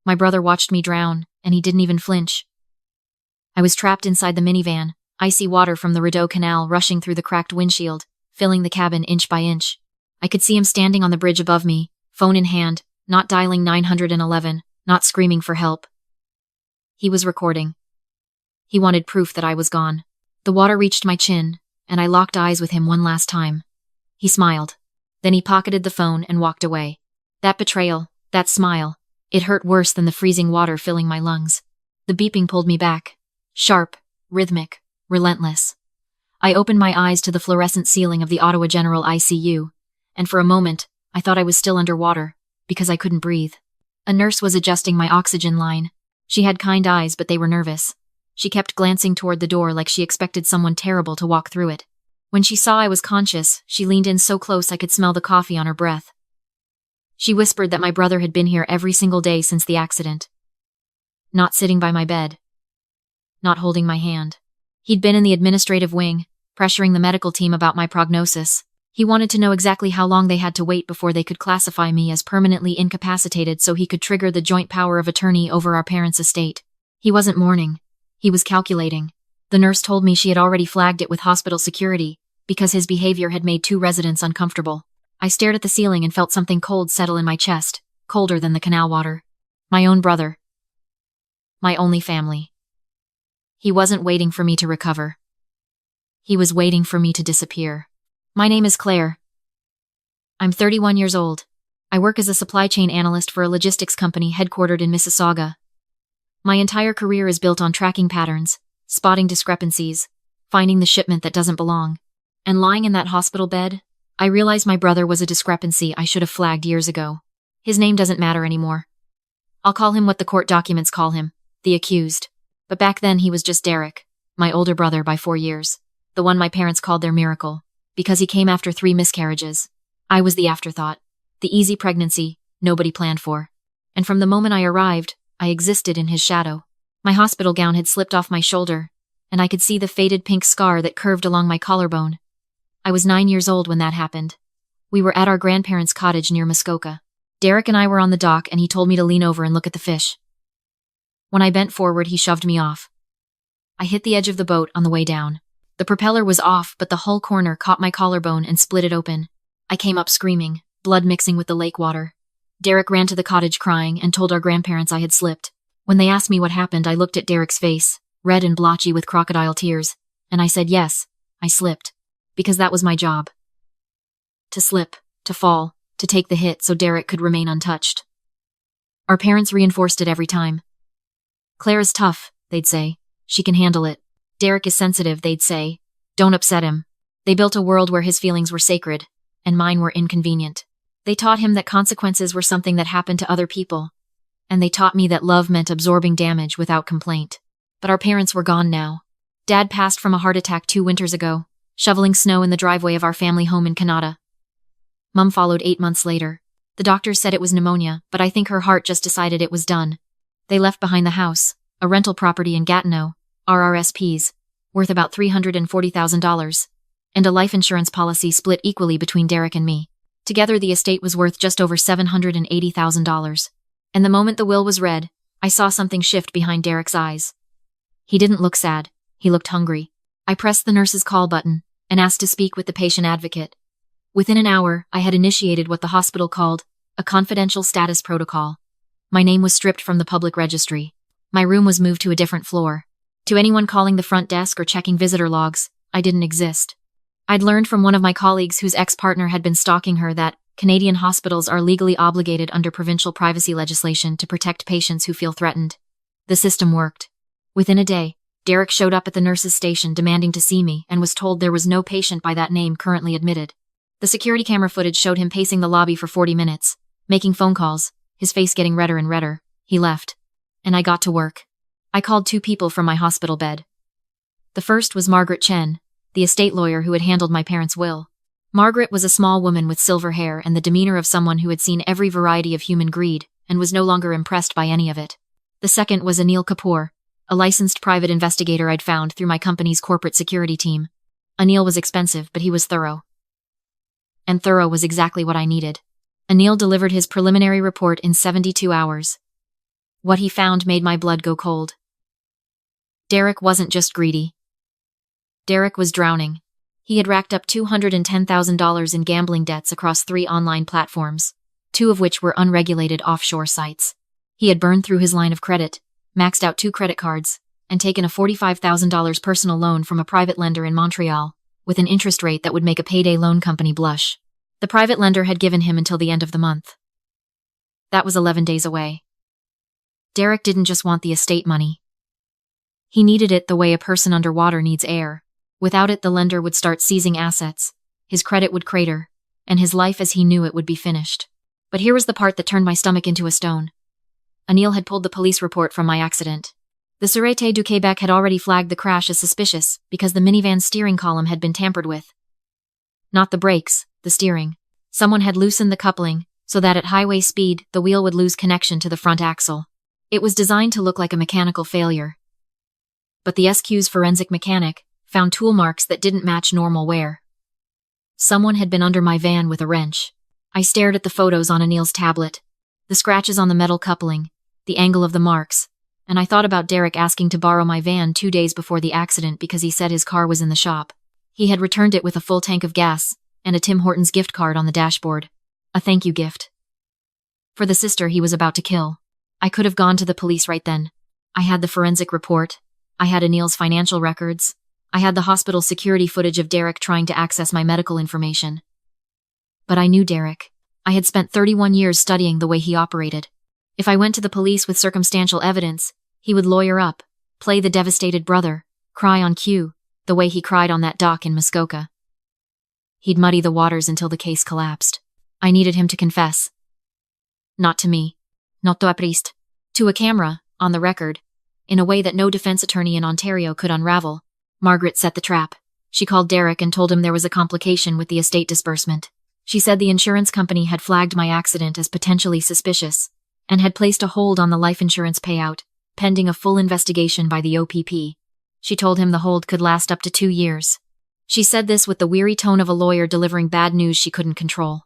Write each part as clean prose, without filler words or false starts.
My brother watched me drown, and he didn't even flinch. I was trapped inside the minivan, icy water from the Rideau Canal rushing through the cracked windshield, filling the cabin inch by inch. I could see him standing on the bridge above me, phone in hand, not dialing 911, not screaming for help. He was recording. He wanted proof that I was gone. The water reached my chin, and I locked eyes with him one last time. He smiled. Then he pocketed the phone and walked away. That betrayal, that smile, it hurt worse than the freezing water filling my lungs. The beeping pulled me back. Sharp, rhythmic, relentless. I opened my eyes to the fluorescent ceiling of the Ottawa General ICU, and for a moment, I thought I was still underwater, because I couldn't breathe. A nurse was adjusting my oxygen line. She had kind eyes, but they were nervous. She kept glancing toward the door like she expected someone terrible to walk through it. When she saw I was conscious, she leaned in so close I could smell the coffee on her breath. She whispered that my brother had been here every single day since the accident. Not sitting by my bed. Not holding my hand. He'd been in the administrative wing, pressuring the medical team about my prognosis. He wanted to know exactly how long they had to wait before they could classify me as permanently incapacitated so he could trigger the joint power of attorney over our parents' estate. He wasn't mourning. He was calculating. The nurse told me she had already flagged it with hospital security, because his behavior had made 2 residents uncomfortable. I stared at the ceiling and felt something cold settle in my chest, colder than the canal water. My own brother. My only family. He wasn't waiting for me to recover. He was waiting for me to disappear. My name is Claire. I'm 31 years old. I work as a supply chain analyst for a logistics company headquartered in Mississauga. My entire career is built on tracking patterns, spotting discrepancies, finding the shipment that doesn't belong. And lying in that hospital bed, I realized my brother was a discrepancy I should have flagged years ago. His name doesn't matter anymore. I'll call him what the court documents call him, the accused. But back then he was just Derek, my older brother by 4 years, the one my parents called their miracle, because he came after 3 miscarriages. I was the afterthought, the easy pregnancy nobody planned for. And from the moment I arrived, I existed in his shadow. My hospital gown had slipped off my shoulder, and I could see the faded pink scar that curved along my collarbone. I was 9 years old when that happened. We were at our grandparents' cottage near Muskoka. Derek and I were on the dock, and he told me to lean over and look at the fish. When I bent forward, he shoved me off. I hit the edge of the boat on the way down. The propeller was off, but the hull corner caught my collarbone and split it open. I came up screaming, blood mixing with the lake water. Derek ran to the cottage crying and told our grandparents I had slipped. When they asked me what happened, I looked at Derek's face, red and blotchy with crocodile tears, and I said yes, I slipped. Because that was my job. To slip, to fall, to take the hit so Derek could remain untouched. Our parents reinforced it every time. Claire is tough, they'd say. She can handle it. Derek is sensitive, they'd say. Don't upset him. They built a world where his feelings were sacred, and mine were inconvenient. They taught him that consequences were something that happened to other people. And they taught me that love meant absorbing damage without complaint. But our parents were gone now. Dad passed from a heart attack 2 winters ago, shoveling snow in the driveway of our family home in Canada. Mum followed 8 months later. The doctors said it was pneumonia, but I think her heart just decided it was done. They left behind the house, a rental property in Gatineau, RRSPs, worth about $340,000, and a life insurance policy split equally between Derek and me. Together the estate was worth just over $780,000. And the moment the will was read, I saw something shift behind Derek's eyes. He didn't look sad, he looked hungry. I pressed the nurse's call button and asked to speak with the patient advocate. Within an hour, I had initiated what the hospital called a confidential status protocol. My name was stripped from the public registry. My room was moved to a different floor. To anyone calling the front desk or checking visitor logs, I didn't exist. I'd learned from one of my colleagues whose ex-partner had been stalking her that Canadian hospitals are legally obligated under provincial privacy legislation to protect patients who feel threatened. The system worked. Within a day, Derek showed up at the nurse's station demanding to see me and was told there was no patient by that name currently admitted. The security camera footage showed him pacing the lobby for 40 minutes, making phone calls, his face getting redder and redder. He left. And I got to work. I called 2 people from my hospital bed. The first was Margaret Chen, the estate lawyer who had handled my parents' will. Margaret was a small woman with silver hair and the demeanor of someone who had seen every variety of human greed and was no longer impressed by any of it. The second was Anil Kapoor, a licensed private investigator I'd found through my company's corporate security team. Anil was expensive, but he was thorough. And thorough was exactly what I needed. Anil delivered his preliminary report in 72 hours. What he found made my blood go cold. Derek wasn't just greedy. Derek was drowning. He had racked up $210,000 in gambling debts across 3 online platforms, 2 of which were unregulated offshore sites. He had burned through his line of credit, maxed out 2 credit cards, and taken a $45,000 personal loan from a private lender in Montreal, with an interest rate that would make a payday loan company blush. The private lender had given him until the end of the month. That was 11 days away. Derek didn't just want the estate money. He needed it the way a person underwater needs air. Without it, the lender would start seizing assets, his credit would crater, and his life as he knew it would be finished. But here was the part that turned my stomach into a stone. Anil had pulled the police report from my accident. The Sûreté du Québec had already flagged the crash as suspicious because the minivan's steering column had been tampered with. Not the brakes, the steering. Someone had loosened the coupling so that at highway speed, the wheel would lose connection to the front axle. It was designed to look like a mechanical failure. But the SQ's forensic mechanic found tool marks that didn't match normal wear. Someone had been under my van with a wrench. I stared at the photos on Anil's tablet, the scratches on the metal coupling, the angle of the marks, and I thought about Derek asking to borrow my van 2 days before the accident because he said his car was in the shop. He had returned it with a full tank of gas and a Tim Hortons gift card on the dashboard. A thank you gift. For the sister he was about to kill. I could have gone to the police right then. I had the forensic report. I had Anil's financial records. I had the hospital security footage of Derek trying to access my medical information. But I knew Derek. I had spent 31 years studying the way he operated. If I went to the police with circumstantial evidence, he would lawyer up, play the devastated brother, cry on cue, the way he cried on that dock in Muskoka. He'd muddy the waters until the case collapsed. I needed him to confess. Not to me. Not to a priest. To a camera, on the record. In a way that no defense attorney in Ontario could unravel, Margaret set the trap. She called Derek and told him there was a complication with the estate disbursement. She said the insurance company had flagged my accident as potentially suspicious and had placed a hold on the life insurance payout, pending a full investigation by the OPP. She told him the hold could last up to 2 years. She said this with the weary tone of a lawyer delivering bad news she couldn't control.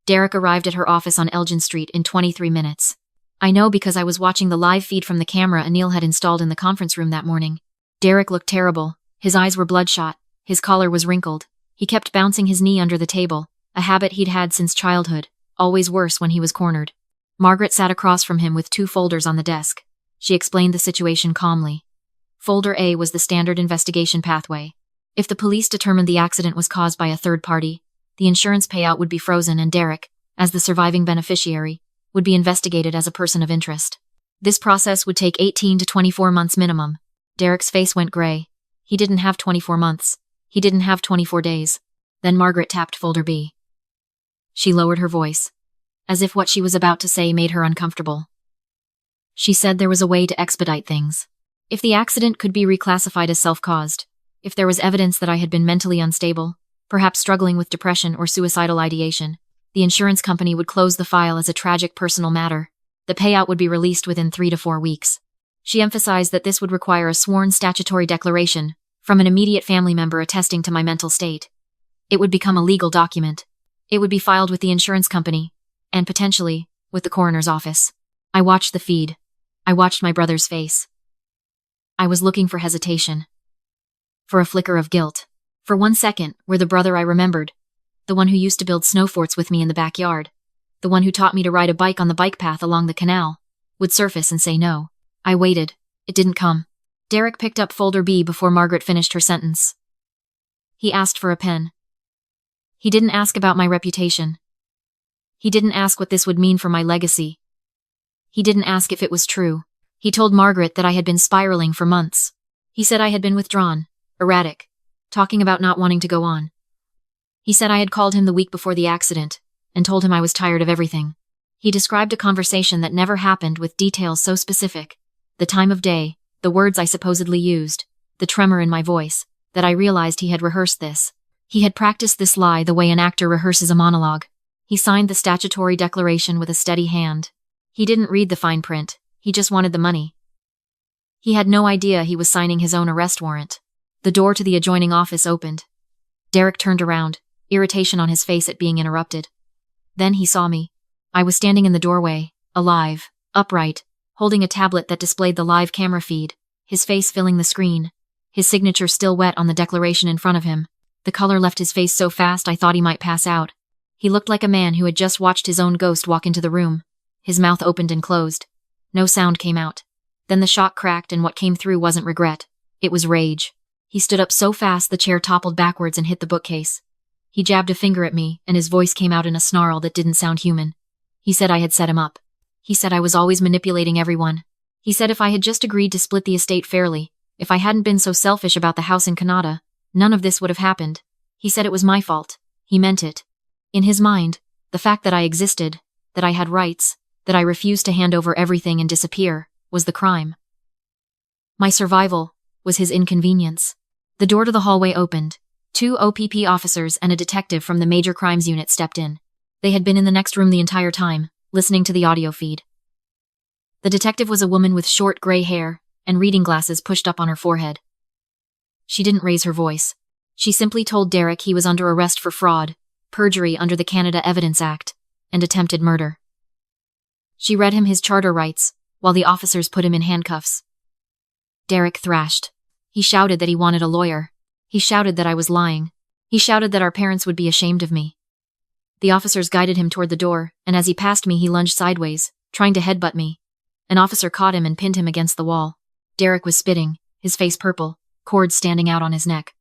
Derek arrived at her office on Elgin Street in 23 minutes. I know because I was watching the live feed from the camera Anil had installed in the conference room that morning. Derek looked terrible. His eyes were bloodshot. His collar was wrinkled. He kept bouncing his knee under the table, a habit he'd had since childhood, always worse when he was cornered. Margaret sat across from him with 2 folders on the desk. She explained the situation calmly. Folder A was the standard investigation pathway. If the police determined the accident was caused by a third party, the insurance payout would be frozen and Derek, as the surviving beneficiary, would be investigated as a person of interest. This process would take 18 to 24 months minimum. Derek's face went gray. He didn't have 24 months. He didn't have 24 days. Then Margaret tapped folder B. She lowered her voice, as if what she was about to say made her uncomfortable. She said there was a way to expedite things. If the accident could be reclassified as self-caused, if there was evidence that I had been mentally unstable, perhaps struggling with depression or suicidal ideation, the insurance company would close the file as a tragic personal matter. The payout would be released within 3 to 4 weeks. She emphasized that this would require a sworn statutory declaration from an immediate family member attesting to my mental state. It would become a legal document. It would be filed with the insurance company, and potentially, with the coroner's office. I watched the feed. I watched my brother's face. I was looking for hesitation. For a flicker of guilt. For 1 second, where the brother I remembered, the one who used to build snow forts with me in the backyard, the one who taught me to ride a bike on the bike path along the canal, would surface and say no. I waited. It didn't come. Derek picked up folder B before Margaret finished her sentence. He asked for a pen. He didn't ask about my reputation. He didn't ask what this would mean for my legacy. He didn't ask if it was true. He told Margaret that I had been spiraling for months. He said I had been withdrawn, erratic, talking about not wanting to go on. He said I had called him the week before the accident and told him I was tired of everything. He described a conversation that never happened with details so specific, the time of day, the words I supposedly used, the tremor in my voice, that I realized he had rehearsed this. He had practiced this lie the way an actor rehearses a monologue. He signed the statutory declaration with a steady hand. He didn't read the fine print. He just wanted the money. He had no idea he was signing his own arrest warrant. The door to the adjoining office opened. Derek turned around, irritation on his face at being interrupted. Then he saw me. I was standing in the doorway, alive, upright, holding a tablet that displayed the live camera feed, his face filling the screen, his signature still wet on the declaration in front of him. The color left his face so fast I thought he might pass out. He looked like a man who had just watched his own ghost walk into the room. His mouth opened and closed. No sound came out. Then the shock cracked, and what came through wasn't regret. It was rage. He stood up so fast the chair toppled backwards and hit the bookcase. He jabbed a finger at me, and his voice came out in a snarl that didn't sound human. He said I had set him up. He said I was always manipulating everyone. He said if I had just agreed to split the estate fairly, if I hadn't been so selfish about the house in Canada, none of this would have happened. He said it was my fault. He meant it. In his mind, the fact that I existed, that I had rights, that I refused to hand over everything and disappear, was the crime. My survival was his inconvenience. The door to the hallway opened. 2 OPP officers and a detective from the Major Crimes Unit stepped in. They had been in the next room the entire time, listening to the audio feed. The detective was a woman with short gray hair and reading glasses pushed up on her forehead. She didn't raise her voice. She simply told Derek he was under arrest for fraud, perjury under the Canada Evidence Act, and attempted murder. She read him his charter rights, while the officers put him in handcuffs. Derek thrashed. He shouted that he wanted a lawyer. He shouted that I was lying. He shouted that our parents would be ashamed of me. The officers guided him toward the door, and as he passed me he lunged sideways, trying to headbutt me. An officer caught him and pinned him against the wall. Derek was spitting, his face purple, cords standing out on his neck.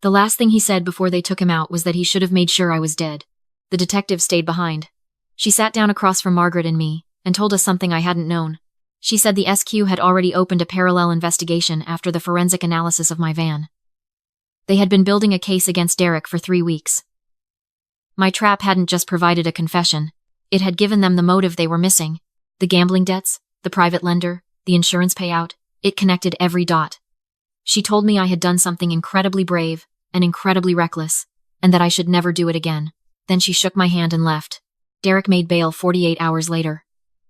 The last thing he said before they took him out was that he should have made sure I was dead. The detective stayed behind. She sat down across from Margaret and me, and told us something I hadn't known. She said the SQ had already opened a parallel investigation after the forensic analysis of my van. They had been building a case against Derek for 3 weeks. My trap hadn't just provided a confession. It had given them the motive they were missing. The gambling debts, the private lender, the insurance payout. It connected every dot. She told me I had done something incredibly brave and incredibly reckless, and that I should never do it again. Then she shook my hand and left. Derek made bail 48 hours later.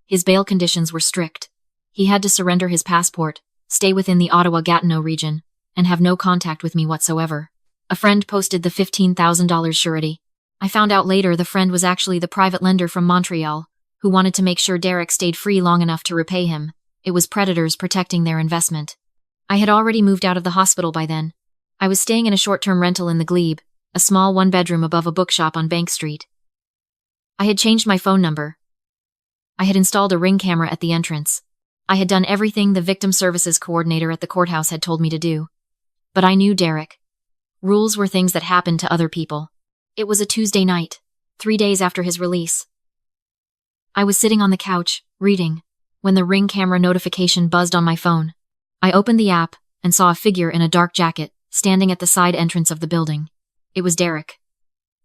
His bail conditions were strict. He had to surrender his passport, stay within the Ottawa-Gatineau region, and have no contact with me whatsoever. A friend posted the $15,000 surety. I found out later the friend was actually the private lender from Montreal, who wanted to make sure Derek stayed free long enough to repay him. It was predators protecting their investment. I had already moved out of the hospital by then. I was staying in a short-term rental in the Glebe, a small one-bedroom above a bookshop on Bank Street. I had changed my phone number. I had installed a Ring camera at the entrance. I had done everything the victim services coordinator at the courthouse had told me to do. But I knew Derek. Rules were things that happened to other people. It was a Tuesday night, 3 days after his release. I was sitting on the couch, reading, when the Ring camera notification buzzed on my phone. I opened the app and saw a figure in a dark jacket standing at the side entrance of the building. It was Derek.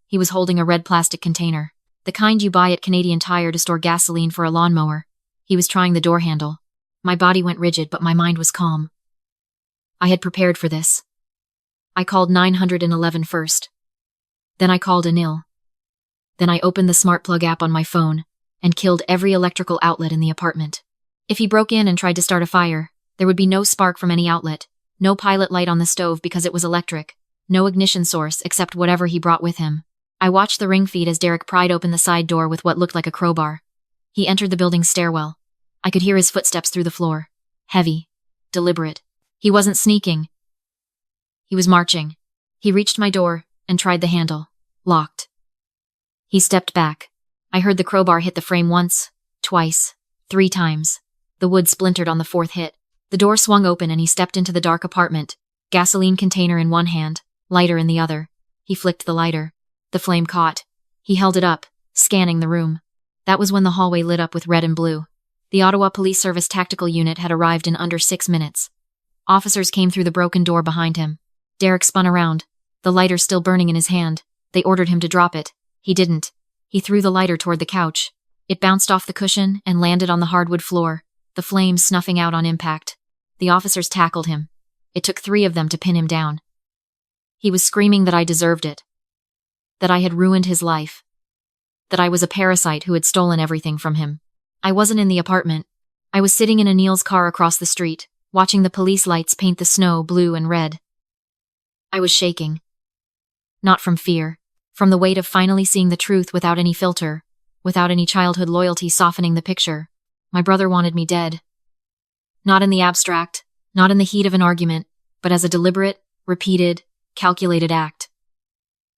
He was holding a red plastic container, the kind you buy at Canadian Tire to store gasoline for a lawnmower. He was trying the door handle. My body went rigid, but my mind was calm. I had prepared for this. I called 911 first. Then I called ANIL. Then I opened the smart plug app on my phone and killed every electrical outlet in the apartment. If he broke in and tried to start a fire, there would be no spark from any outlet, no pilot light on the stove because it was electric, no ignition source except whatever he brought with him. I watched the Ring feed as Derek pried open the side door with what looked like a crowbar. He entered the building's stairwell. I could hear his footsteps through the floor. Heavy, deliberate. He wasn't sneaking. He was marching. He reached my door and tried the handle. Locked. He stepped back. I heard the crowbar hit the frame once, twice, 3 times. The wood splintered on the 4th hit. The door swung open and he stepped into the dark apartment, gasoline container in one hand, lighter in the other. He flicked the lighter. The flame caught. He held it up, scanning the room. That was when the hallway lit up with red and blue. The Ottawa Police Service Tactical Unit had arrived in under 6 minutes. Officers came through the broken door behind him. Derek spun around, the lighter still burning in his hand. They ordered him to drop it. He didn't. He threw the lighter toward the couch. It bounced off the cushion and landed on the hardwood floor, the flames snuffing out on impact. The officers tackled him. It took 3 of them to pin him down. He was screaming that I deserved it. That I had ruined his life. That I was a parasite who had stolen everything from him. I wasn't in the apartment. I was sitting in Anil's car across the street, watching the police lights paint the snow blue and red. I was shaking. Not from fear, from the weight of finally seeing the truth without any filter, without any childhood loyalty softening the picture. My brother wanted me dead. Not in the abstract, not in the heat of an argument, but as a deliberate, repeated, calculated act.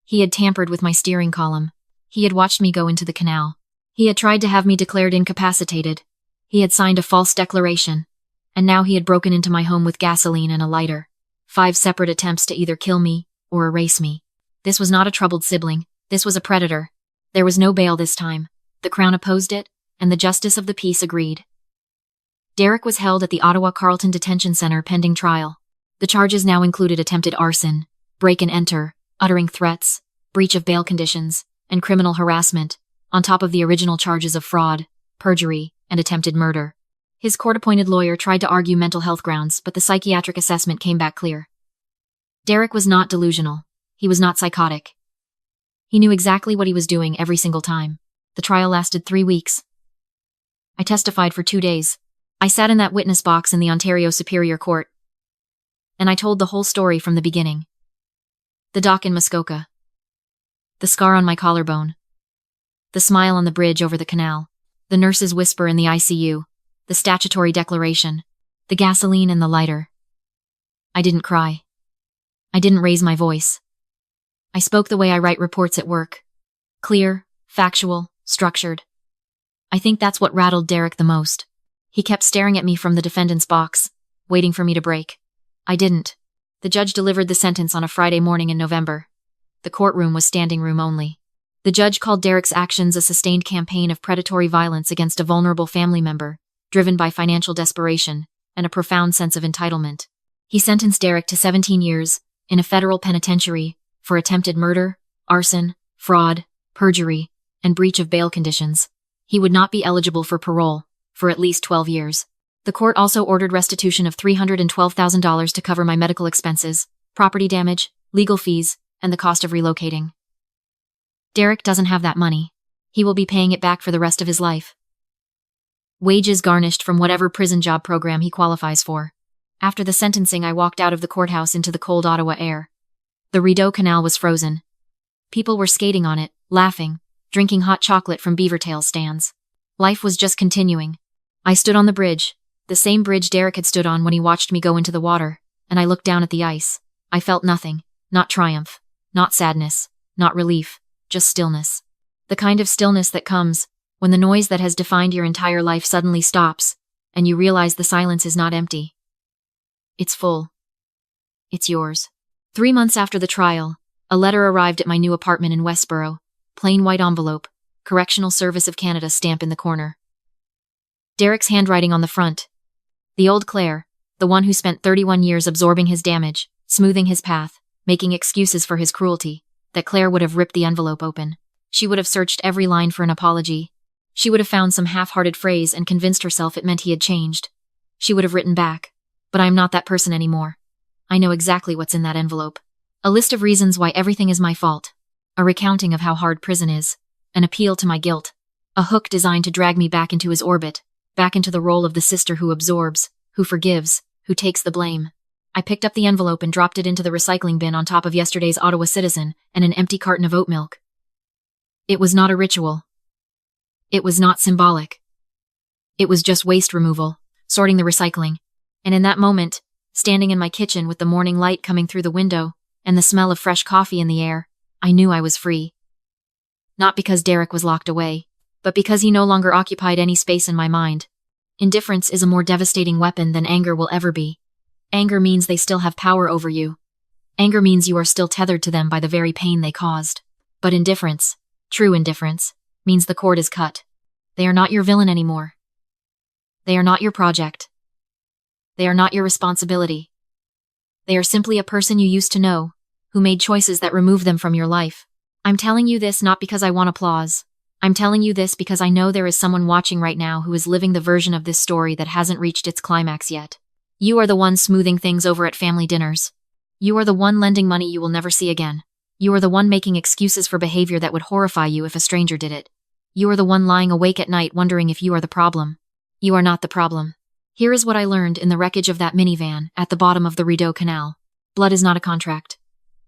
He had tampered with my steering column. He had watched me go into the canal. He had tried to have me declared incapacitated. He had signed a false declaration. And now he had broken into my home with gasoline and a lighter. 5 separate attempts to either kill me or erase me. This was not a troubled sibling. This was a predator. There was no bail this time. The Crown opposed it, and the Justice of the Peace agreed. Derek was held at the Ottawa Carleton Detention Center pending trial. The charges now included attempted arson, break and enter, uttering threats, breach of bail conditions, and criminal harassment, on top of the original charges of fraud, perjury, and attempted murder. His court-appointed lawyer tried to argue mental health grounds, but the psychiatric assessment came back clear. Derek was not delusional. He was not psychotic. He knew exactly what he was doing every single time. The trial lasted 3 weeks. I testified for 2 days. I sat in that witness box in the Ontario Superior Court. And I told the whole story from the beginning. The dock in Muskoka. The scar on my collarbone. The smile on the bridge over the canal. The nurse's whisper in the ICU. The statutory declaration. The gasoline and the lighter. I didn't cry. I didn't raise my voice. I spoke the way I write reports at work. Clear, factual, structured. I think that's what rattled Derek the most. He kept staring at me from the defendant's box, waiting for me to break. I didn't. The judge delivered the sentence on a Friday morning in November. The courtroom was standing room only. The judge called Derek's actions a sustained campaign of predatory violence against a vulnerable family member, driven by financial desperation and a profound sense of entitlement. He sentenced Derek to 17 years in a federal penitentiary for attempted murder, arson, fraud, perjury, and breach of bail conditions. He would not be eligible for parole for at least 12 years. The court also ordered restitution of $312,000 to cover my medical expenses, property damage, legal fees, and the cost of relocating. Derek doesn't have that money. He will be paying it back for the rest of his life. Wages garnished from whatever prison job program he qualifies for. After the sentencing, I walked out of the courthouse into the cold Ottawa air. The Rideau Canal was frozen. People were skating on it, laughing, drinking hot chocolate from beaver tail stands. Life was just continuing. I stood on the bridge, the same bridge Derek had stood on when he watched me go into the water, and I looked down at the ice. I felt nothing, not triumph, not sadness, not relief, just stillness. The kind of stillness that comes when the noise that has defined your entire life suddenly stops, and you realize the silence is not empty. It's full. It's yours. 3 months after the trial, a letter arrived at my new apartment in Westboro. Plain white envelope, Correctional Service of Canada stamp in the corner. Derek's handwriting on the front. The old Claire, the one who spent 31 years absorbing his damage, smoothing his path, making excuses for his cruelty, that Claire would have ripped the envelope open. She would have searched every line for an apology. She would have found some half-hearted phrase and convinced herself it meant he had changed. She would have written back, but I am not that person anymore. I know exactly what's in that envelope. A list of reasons why everything is my fault. A recounting of how hard prison is. An appeal to my guilt. A hook designed to drag me back into his orbit, back into the role of the sister who absorbs, who forgives, who takes the blame. I picked up the envelope and dropped it into the recycling bin on top of yesterday's Ottawa Citizen and an empty carton of oat milk. It was not a ritual. It was not symbolic. It was just waste removal, sorting the recycling. And in that moment, standing in my kitchen with the morning light coming through the window and the smell of fresh coffee in the air, I knew I was free. Not because Derek was locked away, but because he no longer occupied any space in my mind. Indifference is a more devastating weapon than anger will ever be. Anger means they still have power over you. Anger means you are still tethered to them by the very pain they caused. But indifference, true indifference, means the cord is cut. They are not your villain anymore. They are not your project. They are not your responsibility. They are simply a person you used to know, who made choices that removed them from your life. I'm telling you this not because I want applause. I'm telling you this because I know there is someone watching right now who is living the version of this story that hasn't reached its climax yet. You are the one smoothing things over at family dinners. You are the one lending money you will never see again. You are the one making excuses for behavior that would horrify you if a stranger did it. You are the one lying awake at night wondering if you are the problem. You are not the problem. Here is what I learned in the wreckage of that minivan at the bottom of the Rideau Canal. Blood is not a contract.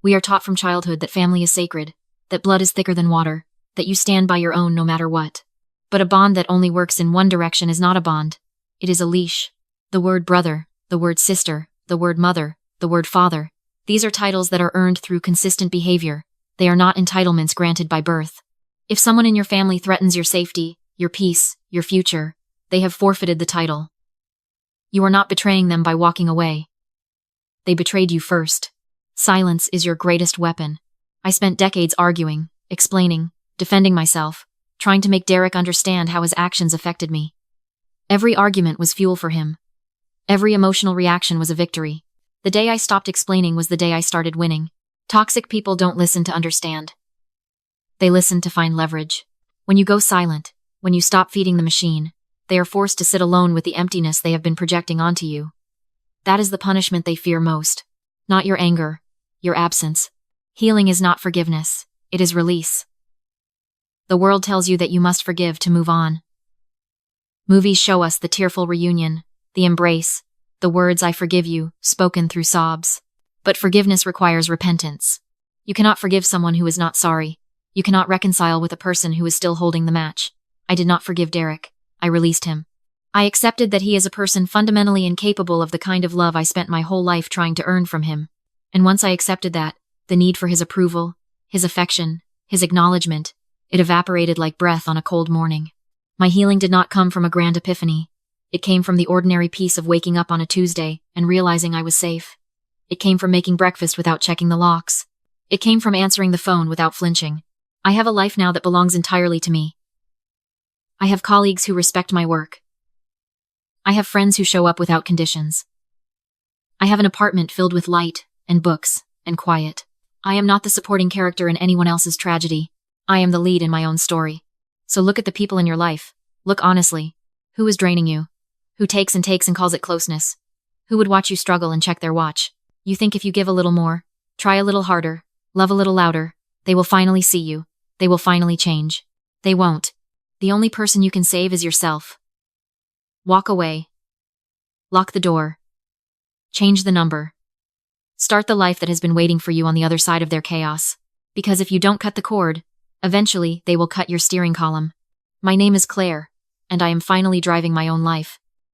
We are taught from childhood that family is sacred, that blood is thicker than water, that you stand by your own no matter what. But a bond that only works in one direction is not a bond. It is a leash. The word brother, the word sister, the word mother, the word father. These are titles that are earned through consistent behavior. They are not entitlements granted by birth. If someone in your family threatens your safety, your peace, your future, they have forfeited the title. You are not betraying them by walking away. They betrayed you first. Silence is your greatest weapon. I spent decades arguing, explaining, defending myself, trying to make Derek understand how his actions affected me. Every argument was fuel for him. Every emotional reaction was a victory. The day I stopped explaining was the day I started winning. Toxic people don't listen to understand. They listen to find leverage. When you go silent, when you stop feeding the machine, they are forced to sit alone with the emptiness they have been projecting onto you. That is the punishment they fear most. Not your anger, your absence. Healing is not forgiveness, it is release. The world tells you that you must forgive to move on. Movies show us the tearful reunion, the embrace, the words "I forgive you," spoken through sobs. But forgiveness requires repentance. You cannot forgive someone who is not sorry. You cannot reconcile with a person who is still holding the match. I did not forgive Derek. I released him. I accepted that he is a person fundamentally incapable of the kind of love I spent my whole life trying to earn from him. And once I accepted that, the need for his approval, his affection, his acknowledgement, it evaporated like breath on a cold morning. My healing did not come from a grand epiphany. It came from the ordinary peace of waking up on a Tuesday and realizing I was safe. It came from making breakfast without checking the locks. It came from answering the phone without flinching. I have a life now that belongs entirely to me. I have colleagues who respect my work. I have friends who show up without conditions. I have an apartment filled with light and books and quiet. I am not the supporting character in anyone else's tragedy. I am the lead in my own story. So look at the people in your life. Look honestly. Who is draining you? Who takes and calls it closeness? Who would watch you struggle and check their watch? You think if you give a little more, try a little harder, love a little louder, they will finally see you. They will finally change. They won't. The only person you can save is yourself. Walk away. Lock the door. Change the number. Start the life that has been waiting for you on the other side of their chaos. Because if you don't cut the cord, eventually they will cut your steering column. My name is Claire, and I am finally driving my own life.